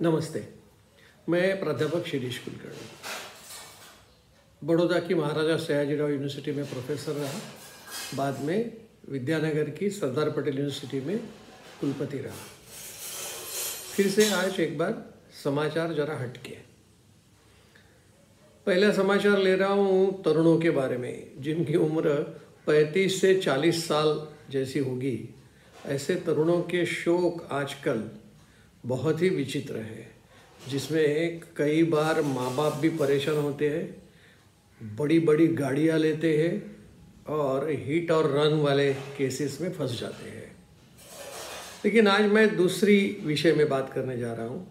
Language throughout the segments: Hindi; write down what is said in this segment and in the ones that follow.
नमस्ते, मैं प्राध्यापक शिरीष कुलकर्णी बड़ौदा की महाराजा सयाजीराव यूनिवर्सिटी में प्रोफेसर रहा। बाद में विद्यानगर की सरदार पटेल यूनिवर्सिटी में कुलपति रहा। फिर से आज एक बार समाचार जरा हटके। पहला समाचार ले रहा हूँ तरुणों के बारे में, जिनकी उम्र 35 से 40 साल जैसी होगी। ऐसे तरुणों के शौक आजकल बहुत ही विचित्र है, जिसमें कई बार माँ बाप भी परेशान होते हैं, बड़ी बड़ी गाड़ियाँ लेते हैं और हिट और रन वाले केसेस में फंस जाते हैं। लेकिन आज मैं दूसरी विषय में बात करने जा रहा हूँ,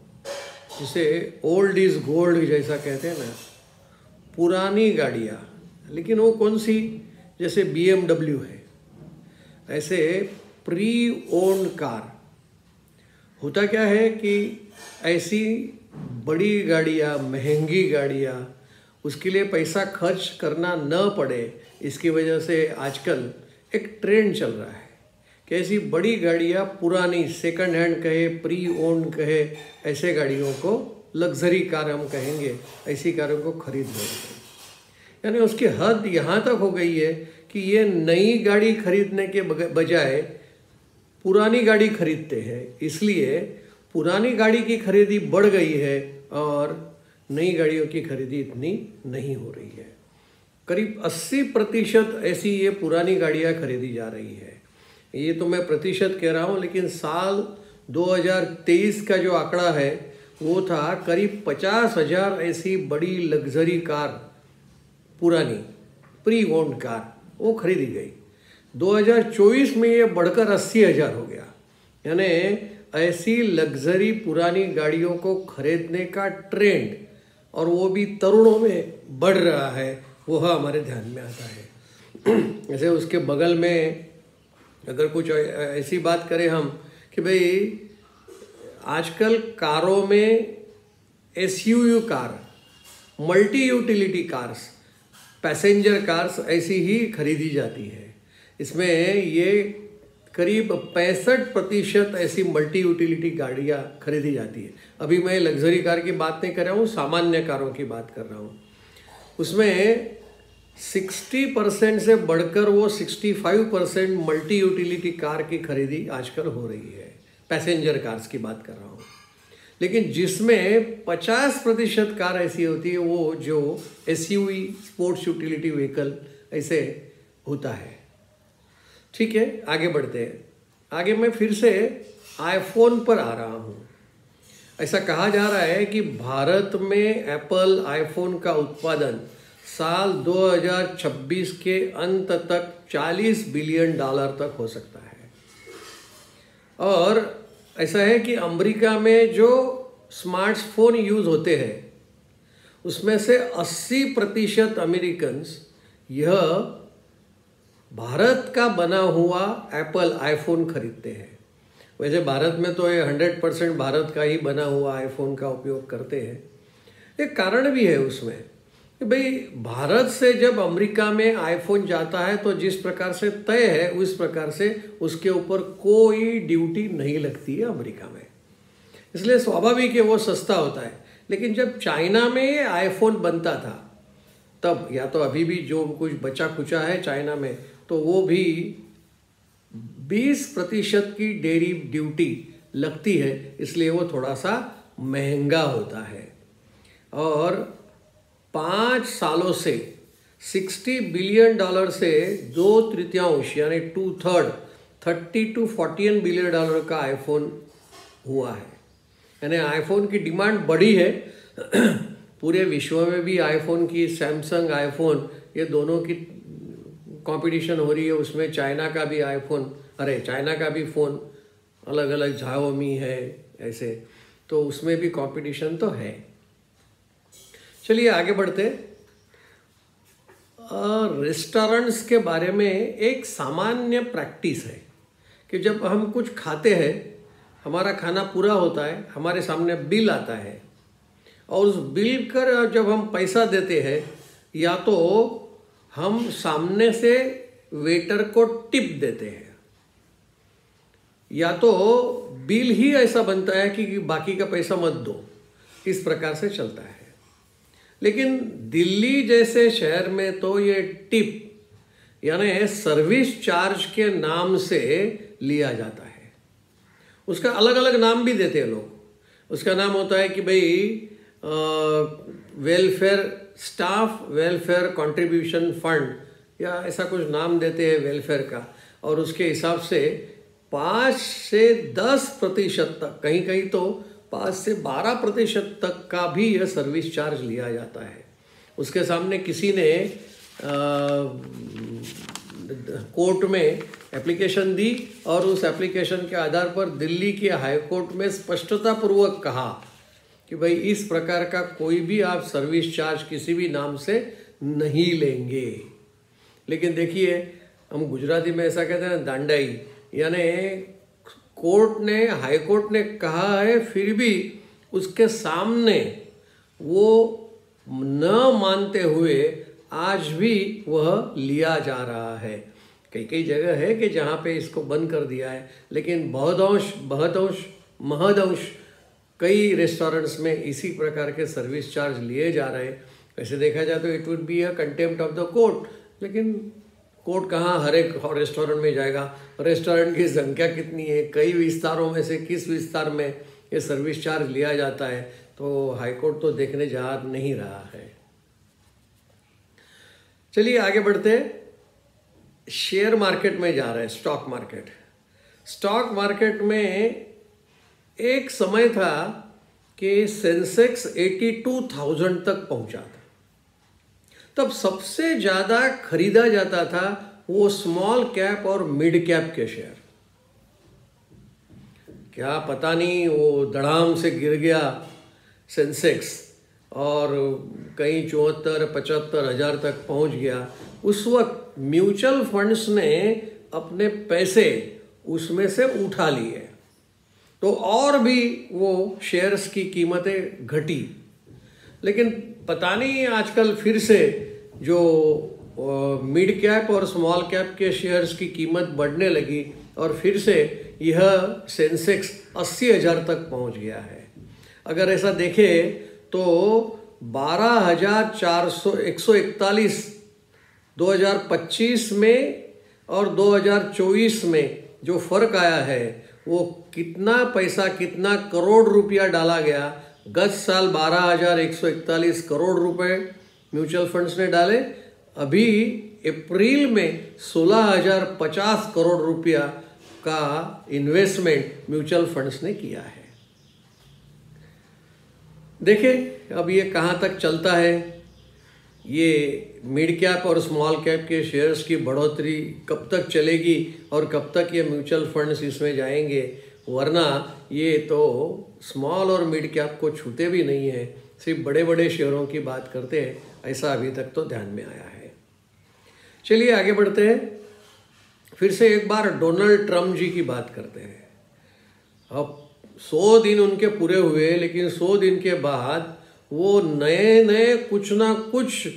जिसे ओल्ड इज़ गोल्ड जैसा कहते हैं ना, पुरानी गाड़ियाँ। लेकिन वो कौन सी? जैसे BMW है, ऐसे प्री ओन्ड कार। होता क्या है कि ऐसी बड़ी गाड़ियाँ, महंगी गाड़ियाँ, उसके लिए पैसा खर्च करना न पड़े, इसकी वजह से आजकल एक ट्रेंड चल रहा है कि ऐसी बड़ी गाड़ियाँ, पुरानी सेकंड हैंड कहे, प्री ओन्ड कहे, ऐसे गाड़ियों को लग्जरी कार हम कहेंगे, ऐसी कारों को खरीद लेंगे। यानी उसकी हद यहाँ तक हो गई है कि ये नई गाड़ी खरीदने के बजाय पुरानी गाड़ी खरीदते हैं। इसलिए पुरानी गाड़ी की खरीदी बढ़ गई है और नई गाड़ियों की खरीदी इतनी नहीं हो रही है। करीब 80% ऐसी ये पुरानी गाड़ियाँ खरीदी जा रही है। ये तो मैं प्रतिशत कह रहा हूँ, लेकिन साल 2023 का जो आंकड़ा है वो था करीब 50,000 ऐसी बड़ी लग्जरी कार, पुरानी प्री ओन्ड कार, वो खरीदी गई। 2024 में ये बढ़कर 80,000 हो गया। यानी ऐसी लग्जरी पुरानी गाड़ियों को खरीदने का ट्रेंड, और वो भी तरुणों में बढ़ रहा है, वह हमारे ध्यान में आता है। जैसे उसके बगल में अगर कुछ ऐसी बात करें हम कि भाई आजकल कारों में SUV car, multi utility cars, passenger cars ऐसी ही खरीदी जाती है। इसमें ये करीब 65% ऐसी मल्टी यूटिलिटी गाड़ियाँ खरीदी जाती है। अभी मैं लग्जरी कार की बात नहीं कर रहा हूँ, सामान्य कारों की बात कर रहा हूँ। उसमें 60% से बढ़कर वो 65% मल्टी यूटिलिटी कार की खरीदी आजकल हो रही है। पैसेंजर कार्स की बात कर रहा हूँ। लेकिन जिसमें 50% कार ऐसी होती है वो जो SUV, स्पोर्ट्स यूटिलिटी व्हीकल ऐसे होता है। ठीक है, आगे बढ़ते हैं। आगे मैं फिर से आईफोन पर आ रहा हूँ। ऐसा कहा जा रहा है कि भारत में एप्पल आईफोन का उत्पादन साल 2026 के अंत तक $40 बिलियन तक हो सकता है। और ऐसा है कि अमेरिका में जो स्मार्टफोन यूज़ होते हैं उसमें से 80% अमेरिकन्स यह भारत का बना हुआ एप्पल आईफोन खरीदते हैं। वैसे भारत में तो ये 100% भारत का ही बना हुआ आईफोन का उपयोग करते हैं। एक कारण भी है उसमें कि भाई भारत से जब अमेरिका में आईफोन जाता है तो जिस प्रकार से तय है उस प्रकार से उसके ऊपर कोई ड्यूटी नहीं लगती है अमेरिका में, इसलिए स्वाभाविक है वो सस्ता होता है। लेकिन जब चाइना में ये आईफोन बनता था तब, या तो अभी भी जो कुछ बचा खुचा है चाइना में, तो वो भी 20% की डेयरी ड्यूटी लगती है, इसलिए वो थोड़ा सा महंगा होता है। और 5 सालों से $60 बिलियन से 2/3 यानी 2/3 $30 to $40 बिलियन का आईफोन हुआ है। यानी आईफोन की डिमांड बढ़ी है। पूरे विश्व में भी आईफोन की, सैमसंग आईफोन, ये दोनों की कंपटीशन हो रही है। उसमें चाइना का भी आईफोन, चाइना का भी फ़ोन अलग अलग, झाओमी है ऐसे, तो उसमें भी कंपटीशन तो है। चलिए आगे बढ़ते। रेस्टोरेंट्स के बारे में एक सामान्य प्रैक्टिस है कि जब हम कुछ खाते हैं, हमारा खाना पूरा होता है, हमारे सामने बिल आता है, और उस बिल कर जब हम पैसा देते हैं, या तो हम सामने से वेटर को टिप देते हैं या तो बिल ही ऐसा बनता है कि बाकी का पैसा मत दो, इस प्रकार से चलता है। लेकिन दिल्ली जैसे शहर में तो ये टिप यानी सर्विस चार्ज के नाम से लिया जाता है। उसका अलग अलग नाम भी देते हैं लोग। उसका नाम होता है कि भाई welfare staff welfare contribution fund, या ऐसा कुछ नाम देते हैं वेलफेयर का, और उसके हिसाब से 5 से 10% तक, कहीं कहीं तो 5 से 12% तक का भी यह सर्विस चार्ज लिया जाता है। उसके सामने किसी ने कोर्ट में एप्लीकेशन दी और उस एप्लीकेशन के आधार पर दिल्ली के हाई कोर्ट में स्पष्टता पूर्वक कहा कि भाई इस प्रकार का कोई भी आप सर्विस चार्ज किसी भी नाम से नहीं लेंगे। लेकिन देखिए, हम गुजराती में ऐसा कहते हैं दांडाई, यानी कोर्ट ने, हाई कोर्ट ने कहा है, फिर भी उसके सामने वो न मानते हुए आज भी वह लिया जा रहा है। कई कई जगह है कि जहाँ पे इसको बंद कर दिया है, लेकिन महदंश कई रेस्टोरेंट्स में इसी प्रकार के सर्विस चार्ज लिए जा रहे हैं। वैसे देखा जाए तो it would be a contempt of the court, लेकिन कोर्ट कहाँ हर एक रेस्टोरेंट में जाएगा? रेस्टोरेंट की संख्या कितनी है, कई विस्तारों में से किस विस्तार में ये सर्विस चार्ज लिया जाता है, तो हाई कोर्ट तो देखने जा नहीं रहा है। चलिए आगे बढ़ते हैं। शेयर मार्केट में जा रहे हैं, स्टॉक मार्केट। स्टॉक मार्केट में एक समय था कि सेंसेक्स 82,000 तक पहुंचा था। तब सबसे ज़्यादा खरीदा जाता था वो स्मॉल कैप और मिड कैप के शेयर। क्या पता नहीं, वो धड़ाम से गिर गया सेंसेक्स और कहीं 74-75 हज़ार तक पहुंच गया। उस वक्त म्यूचुअल फंड्स ने अपने पैसे उसमें से उठा लिए, तो और भी वो शेयर्स की कीमतें घटी। लेकिन पता नहीं आजकल फिर से जो मिड कैप और स्मॉल कैप के शेयर्स की कीमत बढ़ने लगी और फिर से यह सेंसेक्स 80,000 तक पहुंच गया है। अगर ऐसा देखें तो 12,141 2025 में और 2024 में जो फर्क आया है, वो कितना पैसा, कितना करोड़ रुपया डाला गया। गत साल 12,141 करोड़ रुपए म्यूचुअल फंड्स ने डाले। अभी अप्रैल में 16,050 करोड़ रुपया का इन्वेस्टमेंट म्यूचुअल फंड्स ने किया है। देखिए अब ये कहाँ तक चलता है, ये मिड कैप और स्मॉल कैप के शेयर्स की बढ़ोतरी कब तक चलेगी और कब तक ये म्यूचुअल फंड्स इसमें जाएंगे, वरना ये तो स्मॉल और मिड कैप को छूते भी नहीं है, सिर्फ बड़े बड़े शेयरों की बात करते हैं, ऐसा अभी तक तो ध्यान में आया है। चलिए आगे बढ़ते हैं। फिर से एक बार डोनाल्ड ट्रम्प जी की बात करते हैं। अब 100 दिन उनके पूरे हुए, लेकिन 100 दिन के बाद वो नए नए कुछ ना कुछ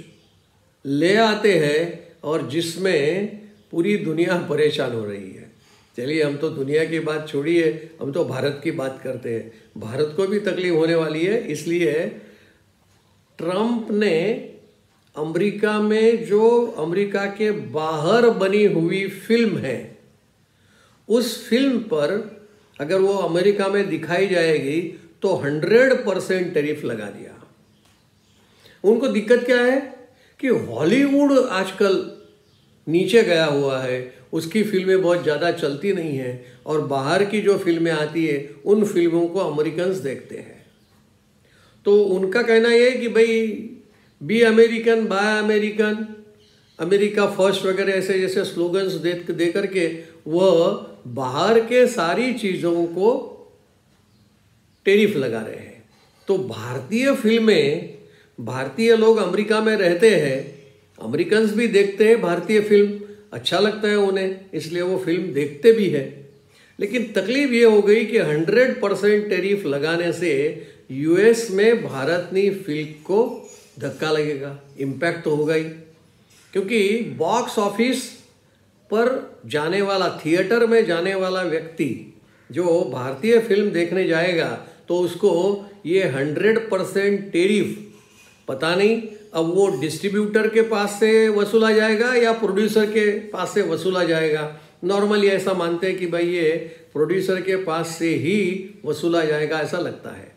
ले आते हैं और जिसमें पूरी दुनिया परेशान हो रही है। चलिए हम तो दुनिया की बात छोड़िए, हम तो भारत की बात करते हैं। भारत को भी तकलीफ होने वाली है, इसलिए ट्रम्प ने अमेरिका में जो अमेरिका के बाहर बनी हुई फिल्म है, उस फिल्म पर अगर वो अमेरिका में दिखाई जाएगी तो 100% टैरिफ लगा दिया। उनको दिक्कत क्या है कि हॉलीवुड आजकल नीचे गया हुआ है, उसकी फिल्में बहुत ज़्यादा चलती नहीं हैं और बाहर की जो फिल्में आती है उन फिल्मों को अमेरिकन्स देखते हैं। तो उनका कहना यह है कि भाई be American, buy American, America first वगैरह ऐसे जैसे स्लोगन्स दे करके वह बाहर के सारी चीज़ों को टैरिफ लगा रहे हैं। तो भारतीय फिल्में, भारतीय लोग अमेरिका में रहते हैं, अमेरिकन्स भी देखते हैं भारतीय फिल्म, अच्छा लगता है उन्हें, इसलिए वो फिल्म देखते भी है। लेकिन तकलीफ ये हो गई कि 100% टैरिफ लगाने से यूएस में भारतीय फिल्म को धक्का लगेगा, इम्पैक्ट तो होगा ही, क्योंकि बॉक्स ऑफिस पर जाने वाला, थिएटर में जाने वाला व्यक्ति जो भारतीय फिल्म देखने जाएगा तो उसको ये 100% टेरिफ, पता नहीं अब वो डिस्ट्रीब्यूटर के पास से वसूला जाएगा या प्रोड्यूसर के पास से वसूला जाएगा। नॉर्मली ऐसा मानते हैं कि भाई ये प्रोड्यूसर के पास से ही वसूला जाएगा, ऐसा लगता है।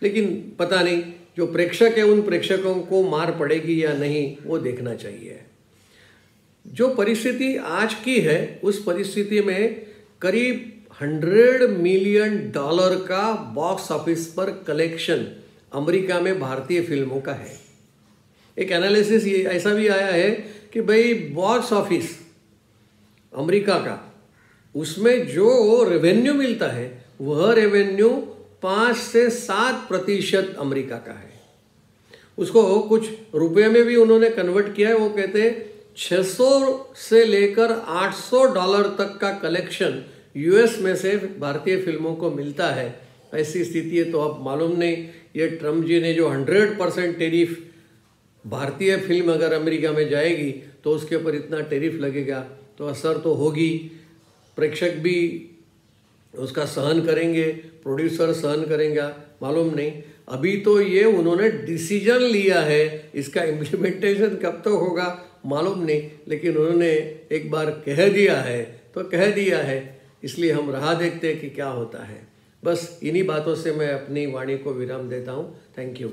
लेकिन पता नहीं, जो प्रेक्षक है उन प्रेक्षकों को मार पड़ेगी या नहीं वो देखना चाहिए। जो परिस्थिति आज की है उस परिस्थिति में करीब $100 मिलियन का बॉक्स ऑफिस पर कलेक्शन अमेरिका में भारतीय फिल्मों का है। एक एनालिसिस ये ऐसा भी आया है कि भाई बॉक्स ऑफिस अमेरिका का, उसमें जो रेवेन्यू मिलता है वह रेवेन्यू 5 से 7% अमेरिका का है। उसको कुछ रुपए में भी उन्होंने कन्वर्ट किया है। वो कहते हैं 600 से लेकर $800 तक का कलेक्शन यूएस में से भारतीय फिल्मों को मिलता है। ऐसी स्थिति है तो अब मालूम नहीं, ये ट्रम्प जी ने जो 100% टेरिफ, भारतीय फिल्म अगर अमेरिका में जाएगी तो उसके ऊपर इतना टेरिफ लगेगा तो असर तो होगी। प्रेक्षक भी उसका सहन करेंगे, प्रोड्यूसर सहन करेंगे, मालूम नहीं। अभी तो ये उन्होंने डिसीजन लिया है, इसका इम्प्लीमेंटेशन कब तक होगा मालूम नहीं, लेकिन उन्होंने एक बार कह दिया है तो कह दिया है, इसलिए हम राह देखते हैं कि क्या होता है। बस इन्हीं बातों से मैं अपनी वाणी को विराम देता हूँ। Thank you.